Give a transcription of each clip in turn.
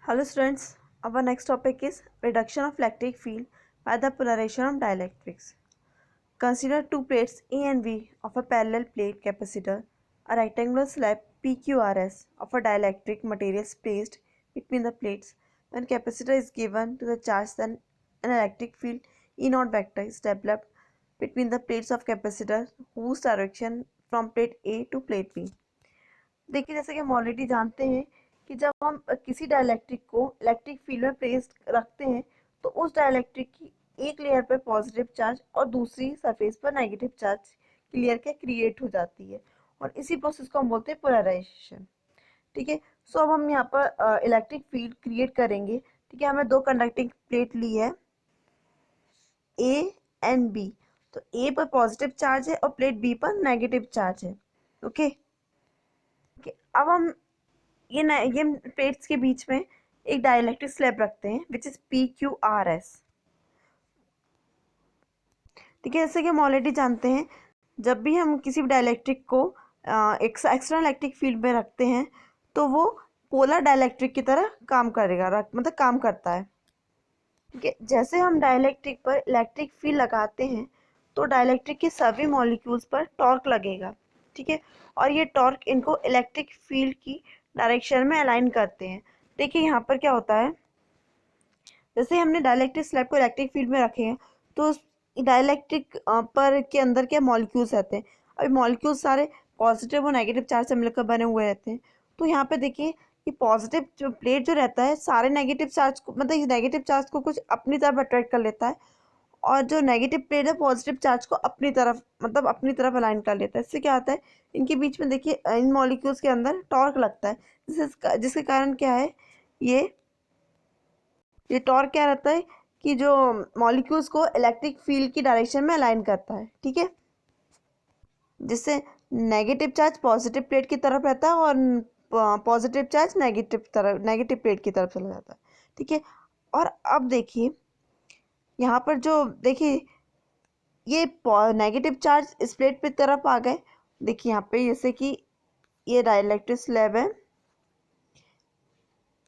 Hello students, our next topic is reduction of electric field by the polarization of dielectrics. Consider two plates A and B of a parallel plate capacitor, a rectangular slab PQRS of a dielectric material placed between the plates. When capacitor is given to the charge, then an electric field E naught vector is developed between the plates of capacitor whose direction from plate A to plate B. देखिए जैसे कि हम already जानते हैं कि जब हम किसी डाइलेक्ट्रिक को इलेक्ट्रिक फील्ड में प्लेस रखते हैं तो उस डाइलेक्ट्रिक की एक लेयर पर पॉजिटिव चार्ज और दूसरी सरफेस पर नेगेटिव चार्ज की लेयर क्या क्रिएट हो जाती है और इसी प्रोसेस को हम बोलते हैं पोलराइजेशन। ठीक है, सो अब हम यहाँ पर इलेक्ट्रिक फील्ड क्रिएट करेंगे। ठीक है, हमें दो कंडक्टिंग प्लेट ली है ए एंड बी, तो ए पर पॉजिटिव चार्ज है और प्लेट बी पर नेगेटिव चार्ज है। ओके, अब हम ये प्लेट्स के बीच में एक डाइलेक्ट्रिक स्लैब रखते हैं विच इज PQRS। ठीक है, जैसे कि हम ऑलरेडी जानते हैं जब भी हम किसी भी डाइलेक्ट्रिक को एक्सटर्नल इलेक्ट्रिक फील्ड में रखते हैं तो वो पोलर डाइलेक्ट्रिक की तरह काम करेगा, मतलब काम करता है। ठीक है, जैसे हम डाइलेक्ट्रिक पर इलेक्ट्रिक फील्ड लगाते हैं तो डाइलेक्ट्रिक के सभी मॉलिक्यूल्स पर टॉर्क लगेगा। ठीक है, और ये टॉर्क इनको इलेक्ट्रिक फील्ड की डायरेक्शन में अलाइन करते हैं। देखिए यहाँ पर क्या होता है, जैसे हमने डाइलेक्ट्रिक स्लैब को इलेक्ट्रिक फील्ड में रखे हैं तो डाइलेक्ट्रिक पर के अंदर क्या मॉलिक्यूल्स रहते हैं। अभी मॉलिक्यूल्स सारे पॉजिटिव और नेगेटिव चार्ज से मिलकर बने हुए रहते हैं। तो यहाँ पे देखिए कि पॉजिटिव जो प्लेट जो रहता है सारे नेगेटिव चार्ज को, मतलब नेगेटिव चार्ज को कुछ अपनी तरफ अट्रैक्ट कर लेता है और जो नेगेटिव प्लेट है पॉजिटिव चार्ज को अपनी तरफ, मतलब अपनी तरफ अलाइन कर लेता है। इससे क्या होता है, इनके बीच में देखिए इन मॉलिक्यूल्स के अंदर टॉर्क लगता है जिसके कारण क्या है, ये टॉर्क क्या रहता है कि जो मॉलिक्यूल्स को इलेक्ट्रिक फील्ड की डायरेक्शन में अलाइन करता है। ठीक है, जिससे नेगेटिव चार्ज पॉजिटिव प्लेट की तरफ रहता है और पॉजिटिव चार्ज नेगेटिव प्लेट की तरफ चला जाता है। ठीक है, और अब देखिए यहाँ पर जो देखिए ये नेगेटिव चार्ज इस प्लेट पे तरफ आ गए। देखिए यहाँ पे जैसे कि ये डाइलेक्ट्रिक स्लैब है,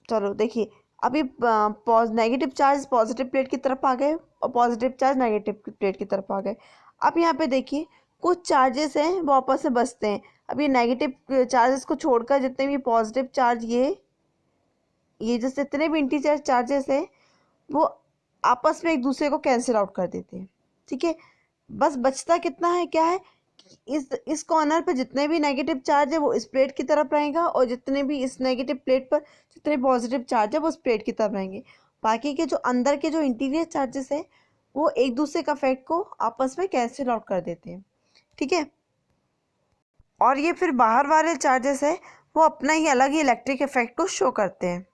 चलो देखिए अभी नेगेटिव चार्ज पॉजिटिव प्लेट की तरफ आ गए और पॉजिटिव चार्ज नेगेटिव प्लेट की तरफ आ गए। अब यहाँ पे देखिए कुछ चार्जेस हैं वो आपस में बचते हैं। अब ये नेगेटिव चार्जेस को छोड़कर जितने भी पॉजिटिव चार्ज ये जैसे जितने भी इंटीजर चार्जेस हैं वो आपस में एक दूसरे को कैंसिल आउट कर देते हैं। ठीक है, बस बचता कितना है, क्या है, इस कॉर्नर पे जितने भी नेगेटिव चार्ज है वो इस प्लेट की तरफ रहेगा और जितने भी इस नेगेटिव प्लेट पर जितने पॉजिटिव चार्ज है वो उस प्लेट की तरफ रहेंगे। बाकी के जो अंदर के जो इंटीरियर चार्जेस है वो एक दूसरे का इफेक्ट को आपस में कैंसिल आउट कर देते हैं। ठीक है, और ये फिर बाहर वाले चार्जेस है वो अपना ही अलग ही इलेक्ट्रिक इफेक्ट को शो करते हैं।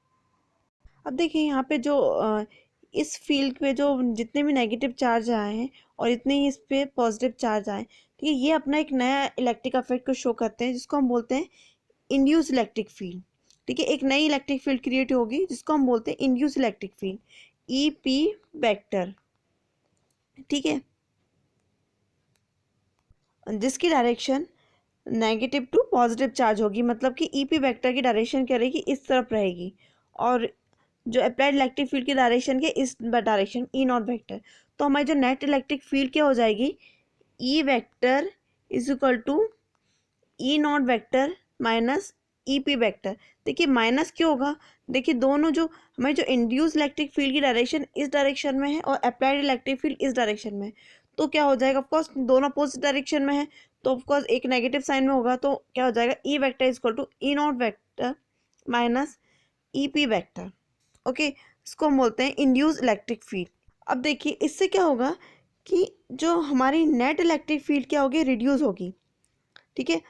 अब देखिए यहाँ पे जो इस फील्ड पे जो जितने भी नेगेटिव चार्ज आए हैं और इतने ही इस पे पॉजिटिव चार्ज आए, ठीक है, ये अपना एक नया इलेक्ट्रिक इफेक्ट को शो करते हैं जिसको हम बोलते हैं इंड्यूस इलेक्ट्रिक फील्ड। ठीक है, एक नई इलेक्ट्रिक फील्ड क्रिएट होगी जिसको हम बोलते हैं induce electric field, EP vector. ठीक है, जिसकी direction negative to positive charge होगी, मतलब कि EP वेक्टर की डायरेक्शन क्या रहेगी, इस तरफ रहेगी और जो अप्लाइड इलेक्ट्रिक फील्ड की डायरेक्शन के इस डायरेक्शन E नॉट वेक्टर। तो हमारी जो नेट इलेक्ट्रिक फील्ड क्या हो जाएगी, E vector is equal to E not vector minus EP vector. देखिए माइनस क्यों होगा, देखिए दोनों जो हमारी जो इंड्यूस इलेक्ट्रिक फील्ड की डायरेक्शन इस डायरेक्शन में है और अप्लाइड इलेक्ट्रिक फील्ड इस डायरेक्शन में है, तो क्या हो जाएगा, ऑफकोर्स दोनों अपोजिट डायरेक्शन में है तो ऑफकोर्स एक नेगेटिव साइन में होगा, तो क्या हो जाएगा, E vector is equal to E not vector minus EP vector. Okay, इसको हम बोलते हैं इंड्यूस इलेक्ट्रिक फील्ड। अब देखिए इससे क्या होगा कि जो हमारी नेट इलेक्ट्रिक फील्ड क्या होगी, रिड्यूस होगी। ठीक है,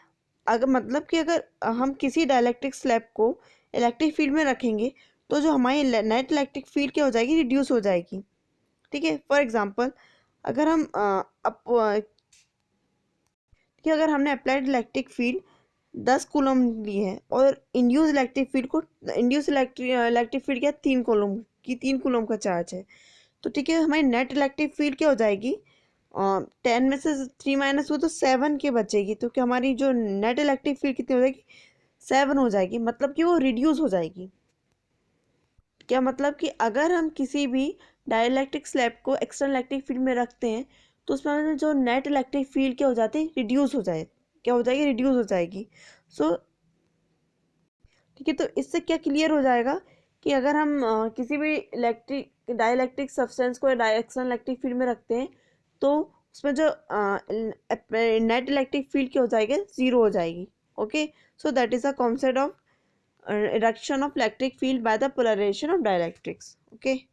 अगर मतलब कि अगर हम किसी डाइलेक्ट्रिक स्लैब को इलेक्ट्रिक फील्ड में रखेंगे तो जो हमारी नेट इलेक्ट्रिक फील्ड क्या हो जाएगी, रिड्यूस हो जाएगी। ठीक है, फॉर एग्जांपल अगर हम कि अगर हमने अप्लाइड इलेक्ट्रिक फील्ड 10 कूलम ली है और इंड्यूस इलेक्ट्रिक फील्ड क्या 3 कूलम का चार्ज है, तो ठीक है हमारी नेट इलेक्ट्रिक फील्ड क्या हो जाएगी, 10 में से 3 माइनस वो तो 7 के बचेगी, तो क्या हमारी जो नेट इलेक्ट्रिक फील्ड कितनी हो जाएगी, 7 हो जाएगी, मतलब कि वो रिड्यूस हो जाएगी। क्या मतलब कि अगर हम किसी भी डाइलेक्ट्रिक स्लैब को एक्सटर्नल इलेक्ट्रिक फील्ड में रखते हैं तो उसमें जो नेट इलेक्ट्रिक फील्ड क्या हो जाती है, रिड्यूस हो जाए, क्या हो जाएगी, रिड्यूस हो जाएगी। सो ठीक है, तो इससे क्या क्लियर हो जाएगा कि अगर हम किसी भी इलेक्ट्रिक डाइलेक्ट्रिक सब्सटेंस को एक्सटर्नल इलेक्ट्रिक फील्ड में रखते हैं तो उसमें जो नेट इलेक्ट्रिक फील्ड क्या हो जाएगी, जीरो हो जाएगी। Okay, so that is a concept of reduction of electric field by the polarization of dielectrics. Okay.